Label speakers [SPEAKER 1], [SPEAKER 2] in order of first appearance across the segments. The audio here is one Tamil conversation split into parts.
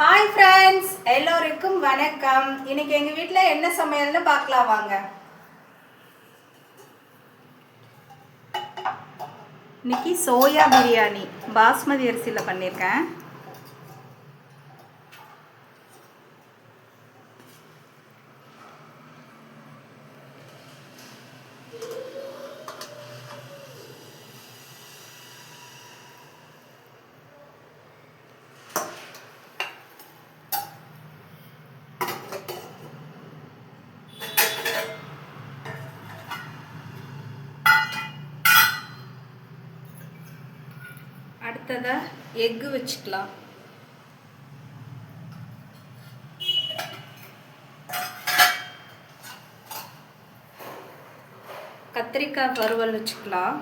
[SPEAKER 1] ஹாய் ஃப்ரெண்ட்ஸ், எல்லோருக்கும் வணக்கம். இன்னைக்கு எங்கள் வீட்டில் என்ன சமையல்னு பார்க்கலாம் வாங்க. இன்னைக்கு சோயா பிரியாணி பாஸ்மதி அரிசியில் பண்ணியிருக்கேன். அடுத்ததா எக்கு வச்சுக்கலாம். கத்திரிக்காய் வறுவல் வச்சுக்கலாம்.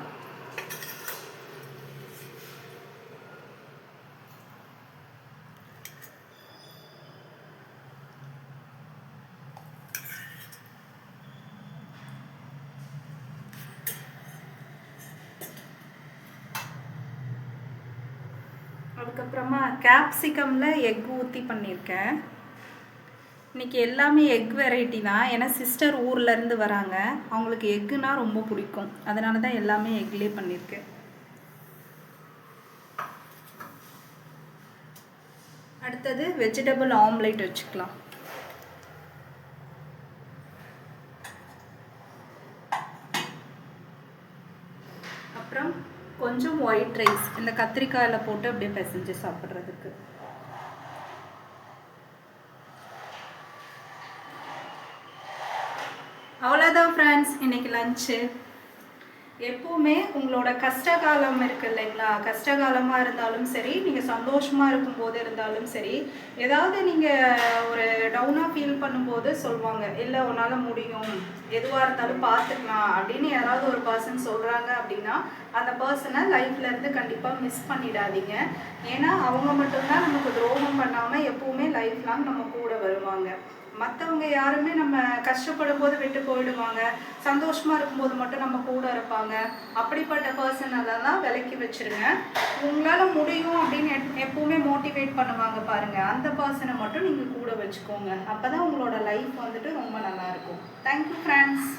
[SPEAKER 1] அதுக்கப்புறமா கேப்சிகமில் எக் ஊற்றி பண்ணியிருக்கேன். இன்றைக்கி எல்லாமே எக் வெரைட்டி தான். ஏன்னா சிஸ்டர் ஊர்லேருந்து வராங்க, அவங்களுக்கு எக்குனா ரொம்ப பிடிக்கும். அதனால தான் எல்லாமே எக்லேயே பண்ணியிருக்கேன். அடுத்தது வெஜிடபிள் ஆம்லேட் வச்சுக்கலாம். அப்புறம் கொஞ்சம் ஒயிட் ரைஸ் இந்த கத்திரிக்காயில் போட்டு அப்படியே பிசைஞ்சு சாப்பிட்றதுக்கு. அவ்வளோதான் ஃப்ரெண்ட்ஸ், இன்னைக்கு லஞ்சு. எப்போவுமே உங்களோட கஷ்டகாலம் இருக்குது இல்லைங்களா, கஷ்டகாலமாக இருந்தாலும் சரி, நீங்கள் சந்தோஷமாக இருக்கும்போது இருந்தாலும் சரி, ஏதாவது நீங்கள் ஒரு டவுனாக ஃபீல் பண்ணும்போது சொல்லுவாங்க, இல்லை உன்னால் முடியும், எதுவாக இருந்தாலும் பார்த்துக்கலாம் அப்படின்னு யாராவது ஒரு பர்சன் சொல்கிறாங்க அப்படின்னா அந்த பர்சனை லைஃப்லேருந்து கண்டிப்பாக மிஸ் பண்ணிடாதீங்க. ஏன்னா அவங்க மட்டும்தான் நமக்கு துரோகம் பண்ணாமல் எப்போவுமே லைஃப் லாங் நம்ம கூட வருவாங்க. மற்றவங்க யாருமே நம்ம கஷ்டப்படும் போது விட்டு போயிடுவாங்க, சந்தோஷமாக இருக்கும்போது மட்டும் நம்ம கூட இருப்பாங்க. அப்படிப்பட்ட பர்சனெல்லாம் விலக்கி வச்சுருங்க. உங்களால் முடியும் அப்படின்னு எப்போவுமே மோட்டிவேட் பண்ணுவாங்க பாருங்கள், அந்த பர்சனை மட்டும் நீங்கள் கூட வச்சுக்கோங்க. அப்போ தான் உங்களோட லைஃப் வந்துட்டு ரொம்ப நல்லாயிருக்கும். Thank you friends.